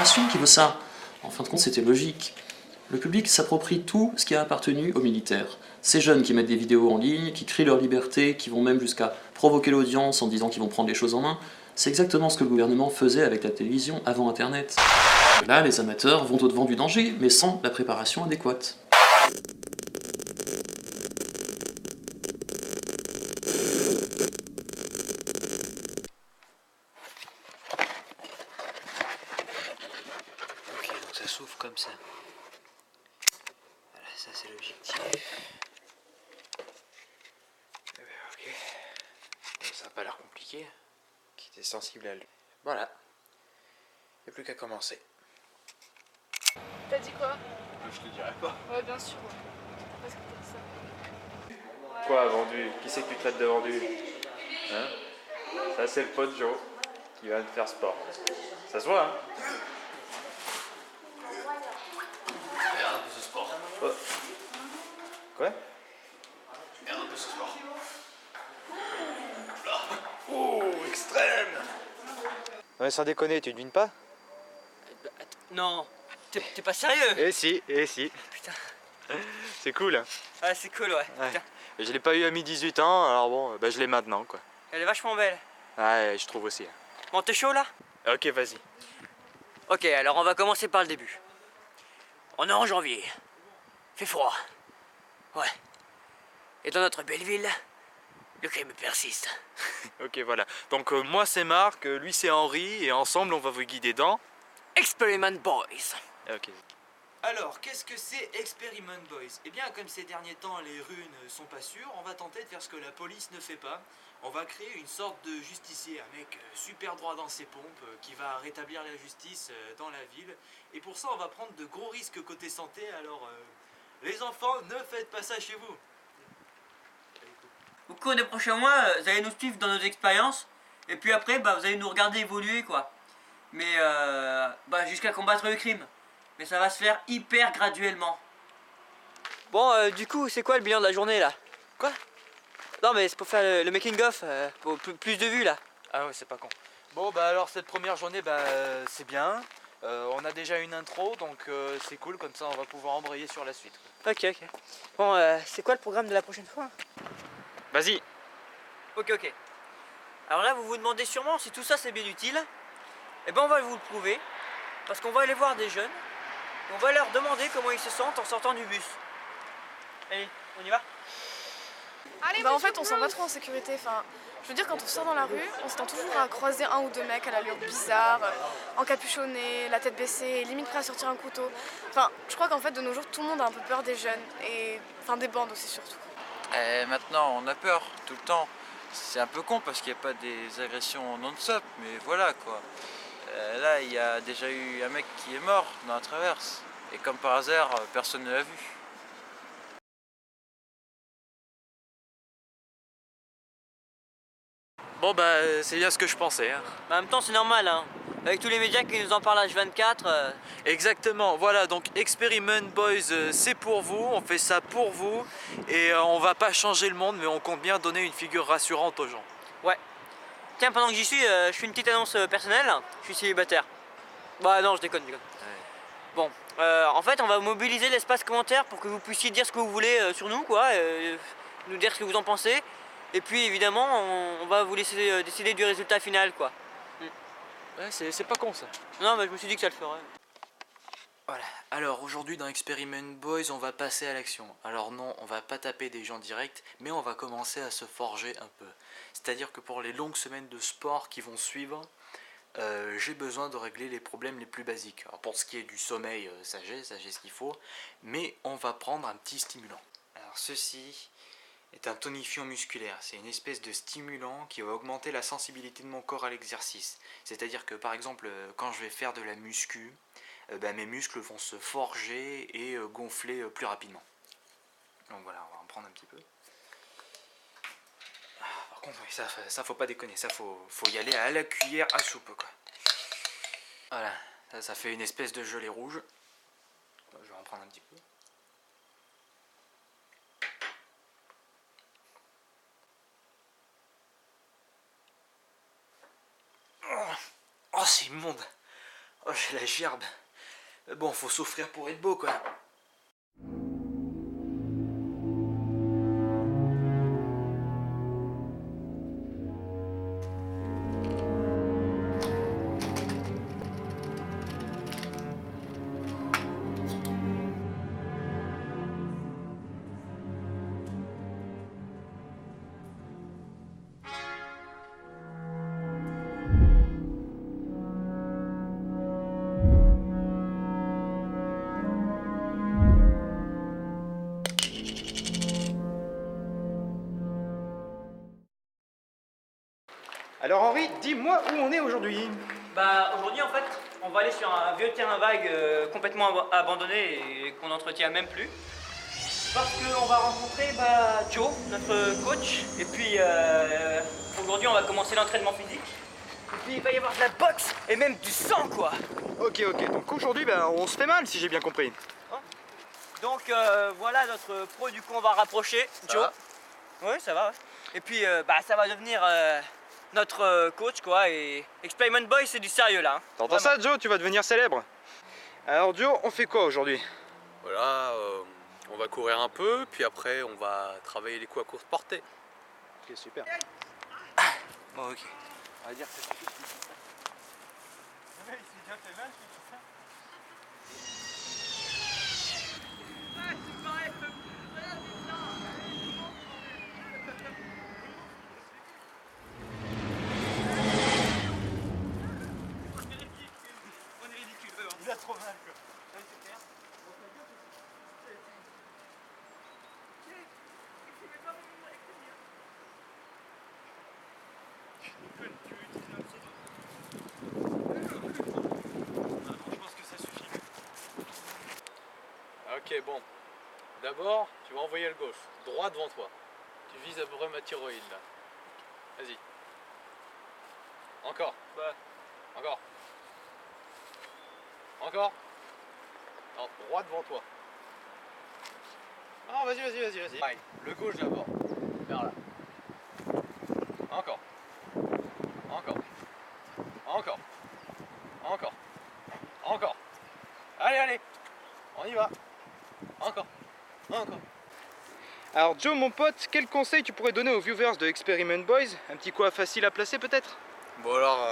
génération qui veut ça. En fin de compte, c'était logique. Le public s'approprie tout ce qui a appartenu aux militaires. Ces jeunes qui mettent des vidéos en ligne, qui crient leur liberté, qui vont même jusqu'à provoquer l'audience en disant qu'ils vont prendre les choses en main, c'est exactement ce que le gouvernement faisait avec la télévision avant Internet. Et là, les amateurs vont au-devant du danger, mais sans la préparation adéquate. Ok, donc ça s'ouvre comme ça. Voilà, ça c'est l'objectif. Ok. Bon, ça n'a pas l'air compliqué. Qui était sensible à lui. Voilà. Il n'y a plus qu'à commencer. T'as dit quoi? Je te dirai pas. Ouais, bien sûr. Pourquoi est-ce que t'as dit ça? Quoi, vendu? Qui c'est que tu traites de vendu? Hein? Ça, c'est le pote Joe qui va te faire sport. Ça se voit, hein? Regarde un peu ce sport. Oh. Quoi? Regarde un peu ce sport. Oh, extrême! Ouais, sans déconner, tu devines pas? Non, t'es pas sérieux? Eh si, eh si. Putain. C'est cool, hein? Ah, c'est cool, ouais. Ouais. Putain. Je l'ai pas eu à mes 18 ans, alors bon, bah je l'ai maintenant, quoi. Elle est vachement belle. Ouais, je trouve aussi. Bon, t'es chaud là? Ok, vas-y. Ok, alors on va commencer par le début. On est en janvier. Fait froid. Ouais. Et dans notre belle ville, le crime persiste. Ok, voilà. Donc moi c'est Marc, lui c'est Henri, et ensemble on va vous guider dans... Experiment Boys. Ok. Alors, qu'est-ce que c'est Experiment Boys? Eh bien, comme ces derniers temps, les rues ne sont pas sûres, on va tenter de faire ce que la police ne fait pas. On va créer une sorte de justicier, un mec super droit dans ses pompes, qui va rétablir la justice dans la ville. Et pour ça, on va prendre de gros risques côté santé, alors les enfants, ne faites pas ça chez vous. Au cours des prochains mois, vous allez nous suivre dans nos expériences. Et puis après, bah, vous allez nous regarder évoluer, quoi. Mais bah, jusqu'à combattre le crime. Mais ça va se faire hyper graduellement. Bon, du coup, c'est quoi le bilan de la journée là? Quoi? Non, mais c'est pour faire le making-of, pour plus de vues là. Ah ouais, c'est pas con. Bon, bah alors cette première journée, bah c'est bien. On a déjà une intro, donc c'est cool, comme ça on va pouvoir embrayer sur la suite. Ok, ok. Bon, c'est quoi le programme de la prochaine fois? Vas-y. Ok, ok. Alors là, vous vous demandez sûrement si tout ça c'est bien utile. Eh ben, on va vous le prouver. Parce qu'on va aller voir des jeunes. Et on va leur demander comment ils se sentent en sortant du bus. Allez, on y va? Bah en fait on se sent pas trop en sécurité, enfin je veux dire quand on sort dans la rue, on s'attend toujours à croiser un ou deux mecs à l'allure bizarre, encapuchonnés, la tête baissée, limite prêt à sortir un couteau. Enfin je crois qu'en fait de nos jours tout le monde a un peu peur des jeunes et enfin des bandes aussi surtout. Maintenant on a peur tout le temps. C'est un peu con parce qu'il n'y a pas des agressions non-stop, mais voilà quoi. Là il y a déjà eu un mec qui est mort dans la traverse. Et comme par hasard, personne ne l'a vu. Bon bah c'est bien ce que je pensais. Hein. En même temps, c'est normal, hein. Avec tous les médias qui nous en parlent H24. Exactement, voilà, donc Experiment Boys c'est pour vous, on fait ça pour vous. Et on va pas changer le monde, mais on compte bien donner une figure rassurante aux gens. Ouais. Tiens, pendant que j'y suis, je fais une petite annonce personnelle. Je suis célibataire. Bah non, je déconne, je déconne. Ouais. Bon, en fait, on va mobiliser l'espace commentaire pour que vous puissiez dire ce que vous voulez sur nous, quoi. Nous dire ce que vous en pensez. Et puis, évidemment, on va vous laisser décider du résultat final, quoi. Ouais, c'est pas con ça. Non, mais je me suis dit que ça le ferait. Voilà, alors aujourd'hui dans Experiment Boys on va passer à l'action. Alors non, on va pas taper des gens directs, mais on va commencer à se forger un peu. C'est-à-dire que pour les longues semaines de sport qui vont suivre, j'ai besoin de régler les problèmes les plus basiques. Alors pour ce qui est du sommeil, ça j'ai ce qu'il faut, mais on va prendre un petit stimulant. Alors ceci est un tonifiant musculaire, c'est une espèce de stimulant qui va augmenter la sensibilité de mon corps à l'exercice. C'est-à-dire que par exemple quand je vais faire de la muscu, mes muscles vont se forger et gonfler plus rapidement. Donc voilà, on va en prendre un petit peu. Par contre, oui, ça faut pas déconner, ça faut y aller à la cuillère à soupe quoi. Voilà, ça fait une espèce de gelée rouge. Je vais en prendre un petit peu. Oh, c'est immonde. Oh, j'ai la gerbe. Mais bon, faut souffrir pour être beau, quoi. Alors Henri, dis-moi où on est aujourd'hui. Bah aujourd'hui en fait, on va aller sur un vieux terrain vague complètement abandonné et qu'on n'entretient même plus. Parce qu'on va rencontrer Joe, notre coach. Et puis aujourd'hui on va commencer l'entraînement physique. Et puis il va y avoir de la boxe et même du sang quoi. Ok, donc aujourd'hui on se fait mal si j'ai bien compris. Donc voilà notre pro du coup on va rapprocher. Joe. Oui ça va ouais. Et puis ça va devenir notre coach quoi et Experiment Boys c'est du sérieux là. Hein. T'entends ça Joe, tu vas devenir célèbre. Alors Joe, on fait quoi aujourd'hui? Voilà, on va courir un peu, puis après on va travailler les coups à course portée. Ok, super. Bon, ok. On va dire que ça suffit. Ok, bon. D'abord, tu vas envoyer à la gauche, droit devant toi. Tu vises à peu près ma thyroïde là. Vas-y. Encore. Encore. Encore. Non, droit devant toi. Non, vas-y. Pareil, le gauche d'abord. Vers là. Encore. Encore. Allez. On y va. Encore. Alors Joe mon pote, quel conseil tu pourrais donner aux viewers de Experiment Boys? Un petit quoi facile à placer peut-être? Bon alors,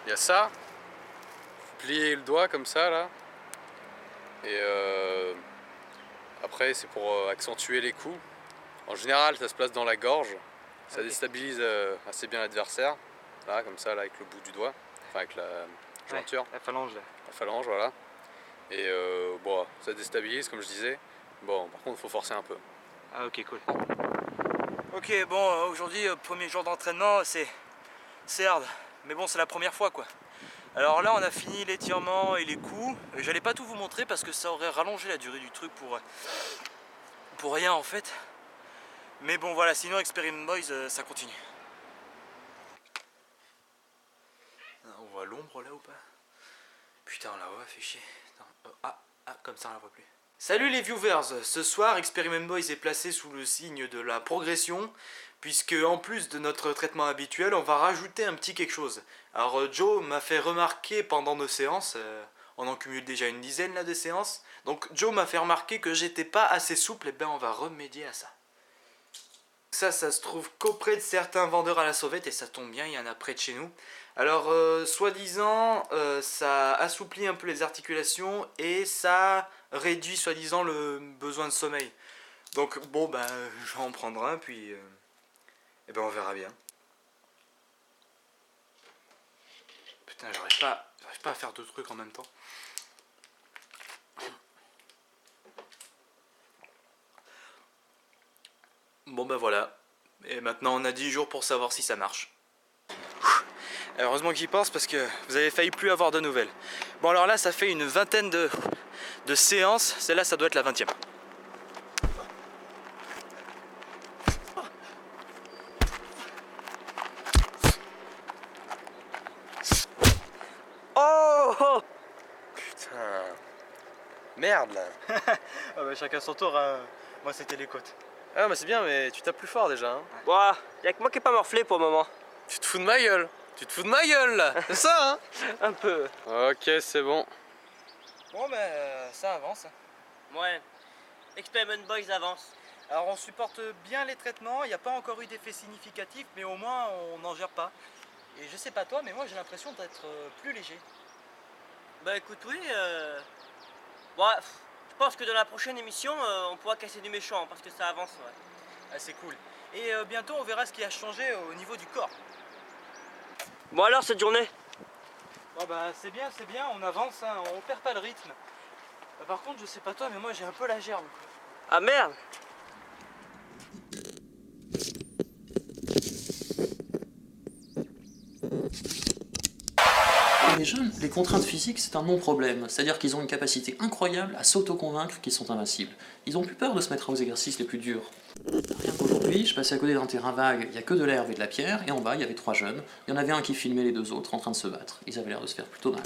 il y a ça. Plier le doigt comme ça là. Et après c'est pour accentuer les coups. En général ça se place dans la gorge. Ça déstabilise assez bien l'adversaire. Là comme ça là avec le bout du doigt. Enfin avec la jointure. La phalange là. La phalange voilà. Et bon ça déstabilise comme je disais. Bon par contre il faut forcer un peu. Ah ok cool. Ok, bon, aujourd'hui, premier jour d'entraînement, c'est hard. Mais bon, c'est la première fois, quoi. Alors là, on a fini l'étirement et les coups. J'allais pas tout vous montrer parce que ça aurait rallongé la durée du truc pour rien, en fait. Mais bon, voilà, sinon, Experiment Boys, ça continue. On voit l'ombre, là, ou pas? Putain, on la voit, fait chier. Comme ça, on la voit plus. Salut les viewers, ce soir Experiment Boys est placé sous le signe de la progression puisque en plus de notre traitement habituel on va rajouter un petit quelque chose. Alors Joe m'a fait remarquer pendant nos séances, on en cumule déjà une dizaine là de séances, donc Joe m'a fait remarquer que j'étais pas assez souple et ben on va remédier à ça. Ça se trouve qu'auprès de certains vendeurs à la sauvette et ça tombe bien, il y en a près de chez nous. Alors soi-disant ça assouplit un peu les articulations et ça réduit soi-disant le besoin de sommeil. Donc bon ben je vais en prendre un puis et ben on verra bien. Putain j'arrive pas à faire deux trucs en même temps. Bon ben voilà. Et maintenant on a 10 jours pour savoir si ça marche. Heureusement que j'y pense parce que vous avez failli plus avoir de nouvelles. Bon alors là ça fait une vingtaine de séances, celle-là ça doit être la 20e. Oh putain. Merde là. Ah bah chacun son tour, moi c'était les côtes. Ah mais c'est bien mais tu tapes plus fort déjà hein. Ouah, y'a que moi qui est pas morflé pour le moment. Tu te fous de ma gueule. Tu te fous de ma gueule là, c'est ça hein? Un peu. Ok, c'est bon. Bon, ça avance. Ouais. Experiment Boys avance. Alors on supporte bien les traitements, il n'y a pas encore eu d'effet significatif, mais au moins on n'en gère pas. Et je sais pas toi, mais moi j'ai l'impression d'être plus léger. Bah écoute, oui. Bon, je pense que dans la prochaine émission, on pourra casser du méchant parce que ça avance. Ouais. Ah, c'est cool. Et bientôt on verra ce qui a changé au niveau du corps. Bon alors cette journée? Bon bah c'est bien, on avance, hein, on perd pas le rythme. Par contre je sais pas toi, mais moi j'ai un peu la gerbe. Ah merde! Pour les jeunes, les contraintes physiques, c'est un non-problème. C'est-à-dire qu'ils ont une capacité incroyable à s'auto-convaincre qu'ils sont invincibles. Ils ont plus peur de se mettre aux exercices les plus durs. Rien qu'aujourd'hui, je passais à côté d'un terrain vague, il n'y a que de l'herbe et de la pierre, et en bas, il y avait 3 jeunes. Il y en avait un qui filmait les 2 autres en train de se battre. Ils avaient l'air de se faire plutôt mal.